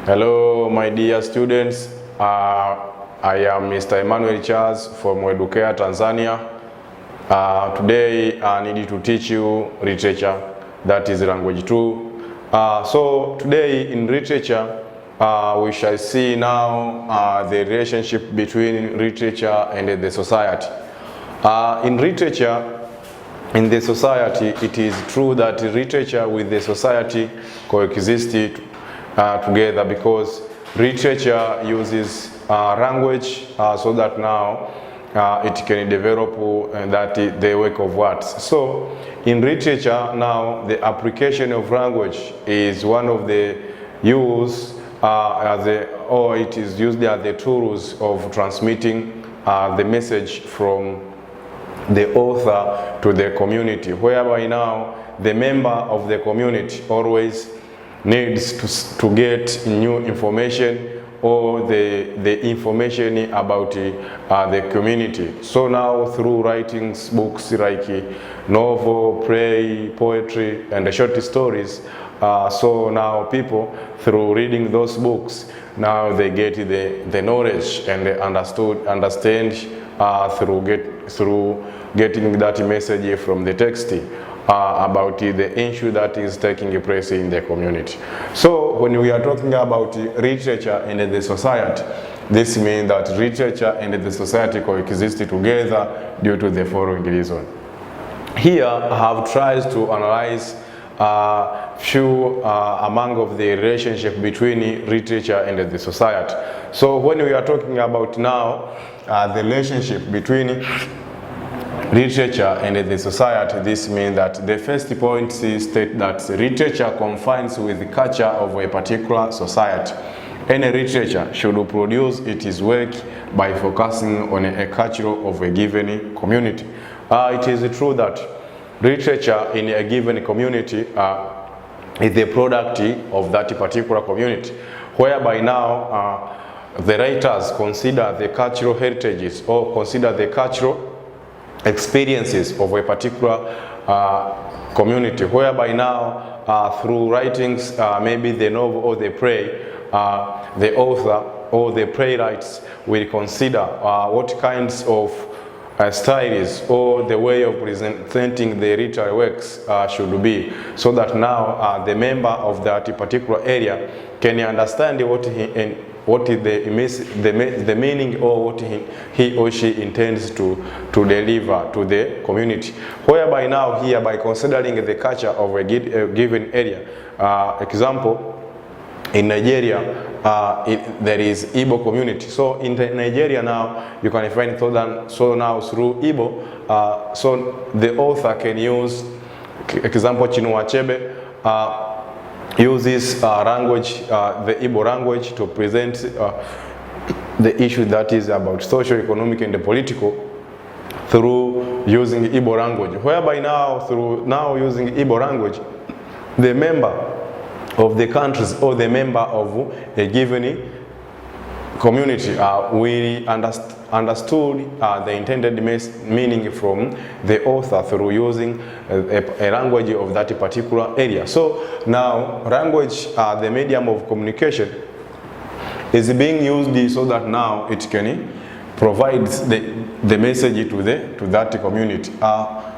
Hello, my dear students. I am Mr. Emmanuel Charles from Edukea Tanzania. Today I need to teach you literature, that is language 2. So today in literature, we shall see now the relationship between literature and the society. In literature, in the society, it is true that literature with the society coexist together, because literature uses language so that now it can develop the work of words. So in literature now, the application of language is one of the use it is used as the tools of transmitting the message from the author to the community, whereby now the member of the community always needs to get new information or the information about the community. So now through writings, books like novel, play, poetry, and short stories, so now people, through reading those books, now they get the knowledge and they understand through getting that message from the text about the issue that is taking place in the community. So when we are talking about literature and the society, this means that literature and the society coexist together due to the following reason. Here I have tried to analyze few among of the relationship between literature and the society. So when we are talking about now the relationship between literature and the society, this means that the first point states that literature confines with the culture of a particular society. Any literature should produce its work by focusing on a culture of a given community. It is true that literature in a given community is the product of that particular community, whereby now the writers consider the cultural heritages or consider the cultural experiences of a particular community, whereby now through writings, maybe the novel or the play, the author or the playwrights will consider what kinds of styles or the way of presenting the literary works should be, so that now the member of that particular area can understand what is the meaning or what he or she intends to deliver to the community. Whereby now here, by considering the culture of a given area, example, in Nigeria, there is Igbo community. So in Nigeria now, you can find so now through Igbo, so the author can use, example, Chinua Achebe, uses language, the Igbo language, to present the issue that is about social, economic, and political through using Igbo language. Whereby now, through using Igbo language, the member of the countries or the member of a given community will understood the intended meaning from the author through using a language of that particular area. So now language, the medium of communication, is being used so that now it can provide the message to that community.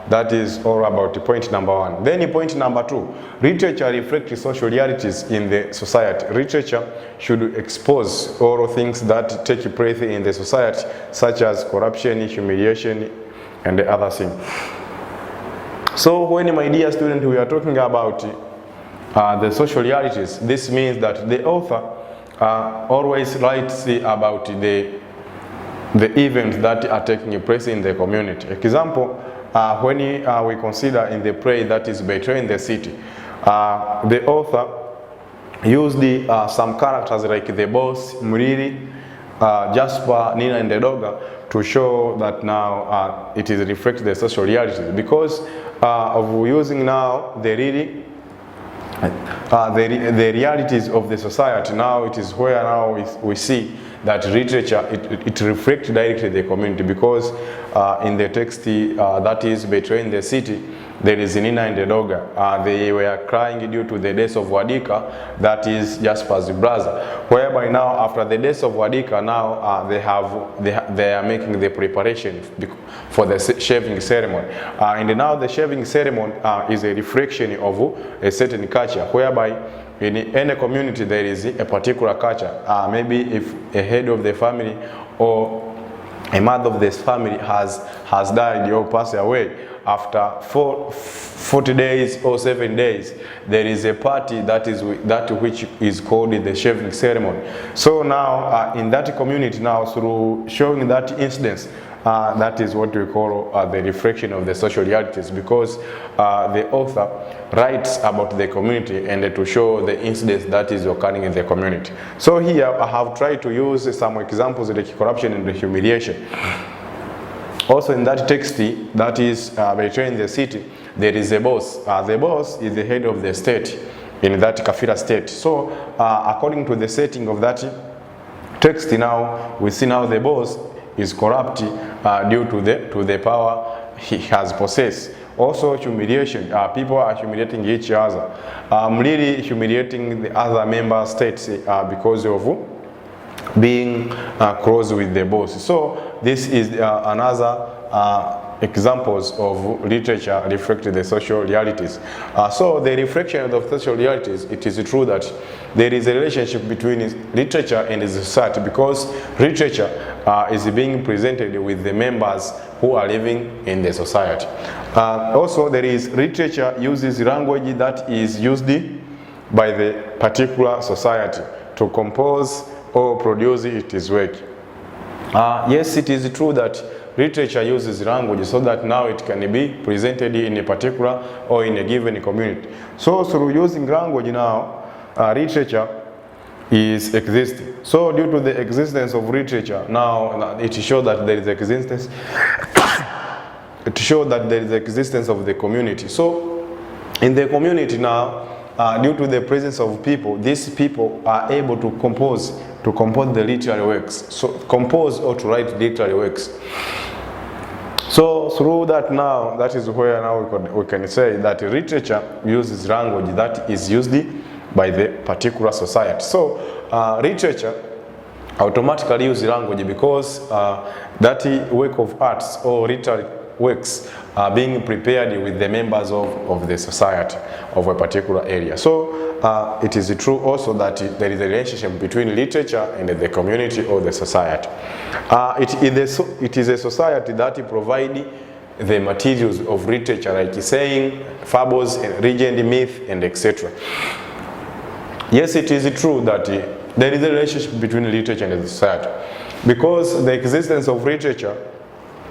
That is all about point number one. Then point number two, literature reflects social realities in the society. Literature should expose all things that take place in the society, such as corruption, humiliation, and the other things. So when, my dear student, we are talking about the social realities, this means that the author always writes about the events that are taking place in the community. Example, when we consider in the play that is Betraying the City, the author used some characters like the boss, Muriri, Jasper, Nina, and the dog to show that now it is reflect the social realities, because of using now the realities of the society. Now it is where now we see that literature, it reflects directly the community, because in the text that is Betraying the City, there is Nina and Edoga. They were crying due to the death of Wadika, that is Jasper's brother. Whereby now, after the death of Wadika, now they are making the preparation for the shaving ceremony. And now the shaving ceremony is a reflection of a certain culture, whereby in any community there is a particular culture. Maybe if a head of the family or a mother of this family has died or passed away, after 40 days or 7 days, there is a party that which is called the shaving ceremony. So now in that community now, through showing that incidence, that is what we call the reflection of the social realities, because the author writes about the community and to show the incidents that is occurring in the community. So here I have tried to use some examples like corruption and humiliation. Also in that text that is between the city, there is a boss. The boss is the head of the state in that Kafira state. So according to the setting of that text, now we see now the boss is corrupt due to the power he has possessed. Also humiliation, people are humiliating each other, really humiliating the other member states because of being close with the boss. So this is another examples of literature reflecting the social realities. So the reflection of the social realities, it is true that there is a relationship between literature and the society, because literature is being presented with the members who are living in the society. Also there is literature uses language that is used by the particular society to compose or produce its work. Yes, it is true that literature uses language so that now it can be presented in a particular or in a given community. So through using language now, literature is existing. So due to the existence of literature, now it shows that there is existence. It shows that there is existence of the community. So in the community now, due to the presence of people, these people are able to compose the literary works. So compose or to write literary works. So through that now, that is where now we can say that literature uses language that is used by the particular society. So literature automatically uses language because that work of arts or literary works are being prepared with the members of the society of a particular area. So it is true also that there is a relationship between literature and the community or the society. It is a society that provides the materials of literature, like saying, fables, and legend, myth, and etc. Yes, it is true that there is a relationship between literature and the society, because the existence of literature,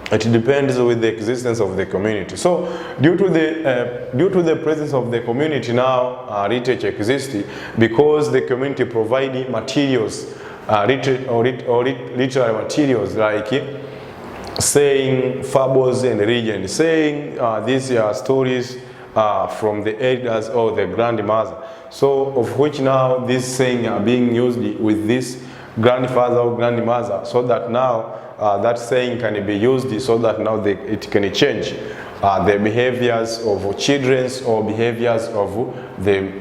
it depends with the existence of the community. So due to the presence of the community now, literature exists because the community provides materials, literary materials like saying, fables, and legend. Saying these are stories from the elders or the grandmother. So of which now these saying are being used with this grandfather or grandmother, so that now that saying can be used so that now it can change the behaviors of children or behaviors of the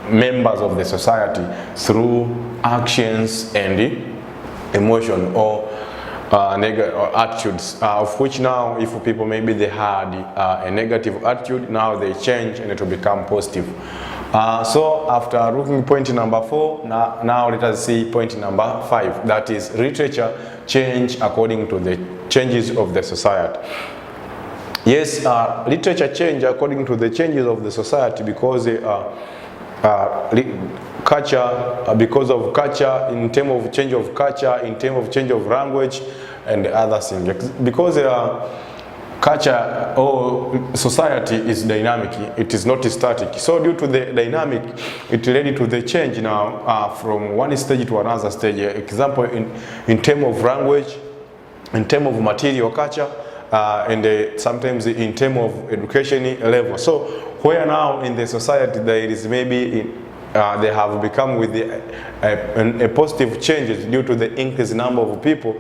members of the society through actions and emotion or attitudes, of which now if people maybe they had a negative attitude, now they change and it will become positive. So after looking point number 4, now let us see point number 5, that is literature change according to the changes of the society. Yes, literature change according to the changes of the society because culture, because of culture, in terms of change of culture, in terms of change of language and other things. Because culture or society is dynamic, it is not static. So due to the dynamic, it led to the change now from one stage to another stage. Example, in terms of language, in terms of material culture, and sometimes in terms of education level. So where now in the society there is maybe they have become with a positive changes due to the increased number of people,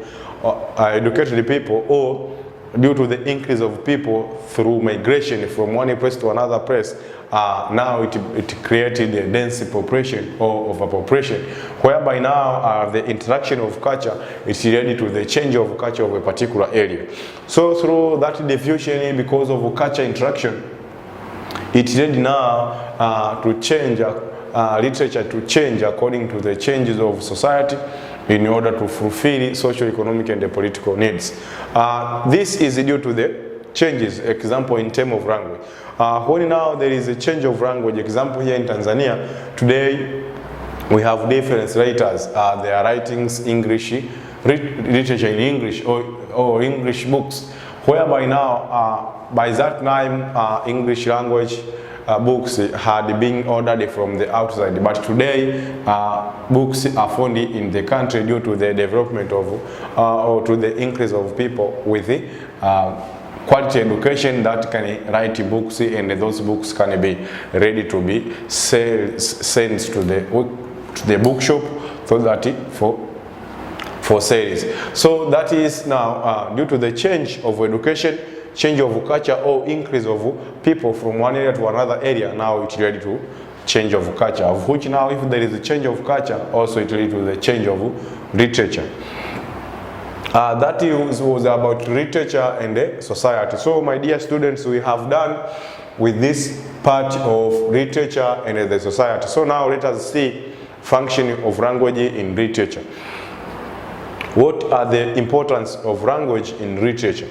educated people, or due to the increase of people through migration from one place to another place, now it created a dense population or overpopulation, whereby now the interaction of culture is related to the change of culture of a particular area. So through that diffusion, because of culture interaction, it led now to change literature to change according to the changes of society in order to fulfill social, economic, and political needs. This is due to the changes, example in terms of language. When now there is a change of language, example here in Tanzania, today we have different writers. They are writing English, literature in English or English books, whereby now, by that time, English language books had been ordered from the outside, but today books are found in the country due to the development of or to the increase of people with quality education that can write books, and those books can be ready to be sent to the bookshop so that for sales. So that is now due to the change of education, change of culture, or increase of people from one area to another area. Now it's ready to change of culture, of which now if there is a change of culture, also it leads to the change of literature. That was about literature and the society. So my dear students, we have done with this part of literature and the society. So now let us see functioning of language in literature. What are the importance of language in literature?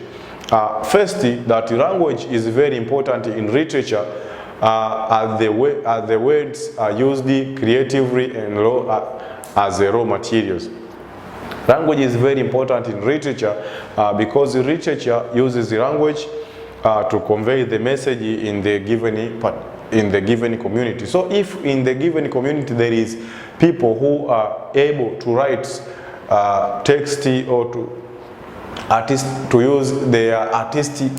Firstly, that language is very important in literature as the words are used creatively and as the raw materials. Language is very important in literature because literature uses language to convey the message in the given community. So if in the given community there is people who are able to write text or to use their artistic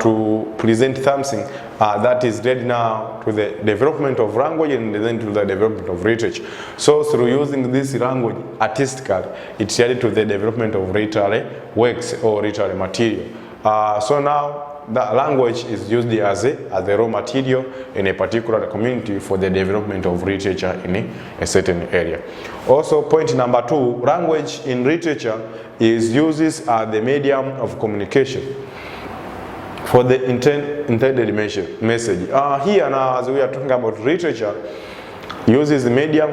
to present something, that is led now to the development of language and then to the development of literature. So through using this language artistically, it's led to the development of literary works or literary material. So now the language is used as a raw material in a particular community for the development of literature in a certain area. Also, point number 2, language in literature is used as the medium of communication for the intended message. Here now, as we are talking about literature, uses medium,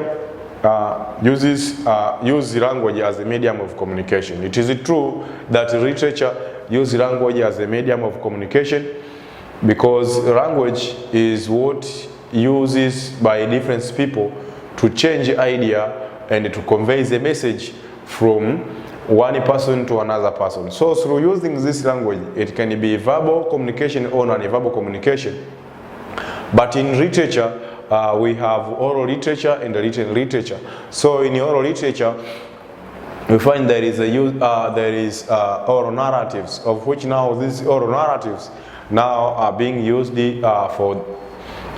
use language as a medium of communication. It is true that literature use language as a medium of communication because language is what uses by different people to change idea and to convey the message from one person to another person. So through using this language, it can be verbal communication or non-verbal communication. But in literature, we have oral literature and written literature. So in oral literature, we find there is oral narratives, of which now these oral narratives now are being used for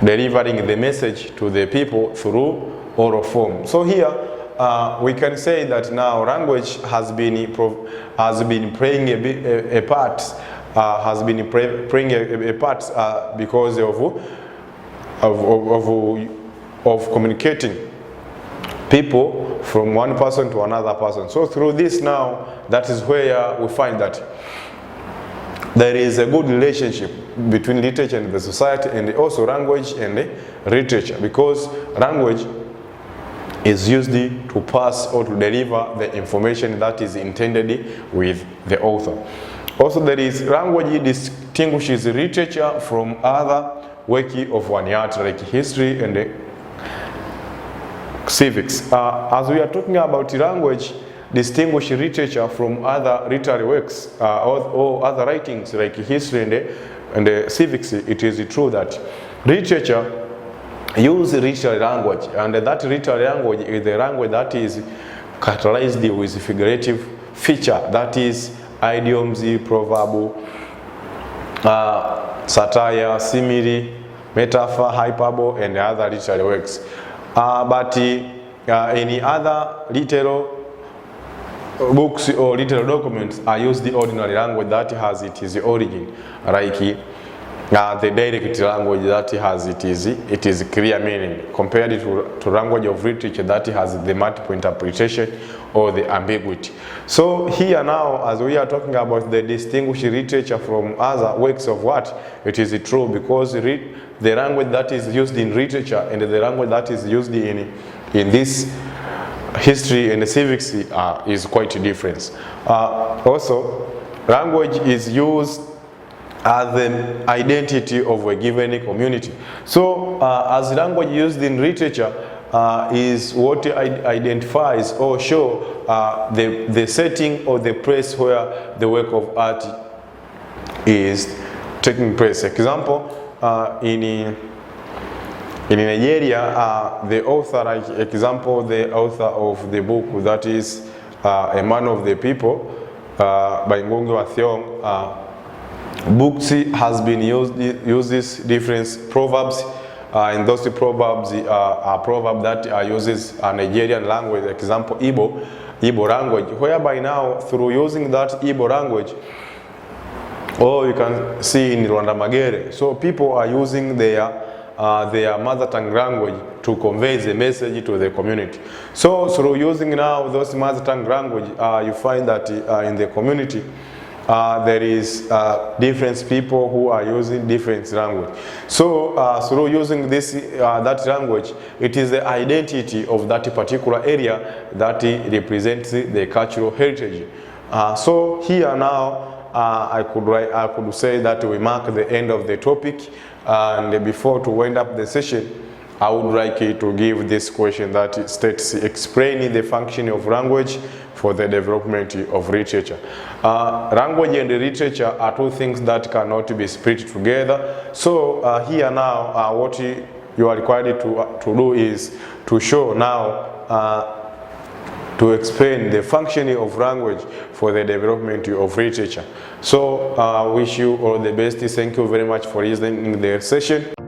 delivering the message to the people through oral form. So here we can say that now language has been playing a part, because of communicating people from one person to another person. So through this now, that is where we find that there is a good relationship between literature and the society, and also language and literature, because language is used to pass or to deliver the information that is intended with the author. Also, there is language distinguishes literature from other work of one art like history and civics. As we are talking about language distinguish literature from other literary works or other writings like history and civics, it is true that literature use literary language, and that literary language is the language that is characterized with figurative feature, that is idioms, proverb, satire, simile, metaphor, hyperbole, and other literary works. But in other literal books or literal documents use the ordinary language that has its origin, like the direct language that has it is clear meaning, compared to language of literature that has the multiple interpretation or the ambiguity. So here now, as we are talking about the distinguished literature from other works of art, it is true, because the language that is used in literature and the language that is used in this history and civics is quite different. Also, language is used as the identity of a given community. So as language used in literature is what identifies or show the setting or the place where the work of art is taking place. Example, in Nigeria, the author, like example, the author of the book that is A Man of the People by Ngongi wa Thiong'o, books has been uses different proverbs, and those proverbs are proverbs that uses a Nigerian language, example Igbo language, whereby now through using that Igbo language, or you can see in Rwanda Magere, so people are using their mother tongue language to convey the message to the community. So through using now those mother tongue language, you find that in the community there is different people who are using different language. So through using this that language, it is the identity of that particular area that represents the cultural heritage. So here now I could say that we mark the end of the topic, and before to wind up the session, I would like to give this question that states, explaining the function of language for the development of literature. Language and literature are two things that cannot be split together. So here now, what you are required to do is to show now, to explain the functioning of language for the development of literature. So I wish you all the best. Thank you very much for listening to the session.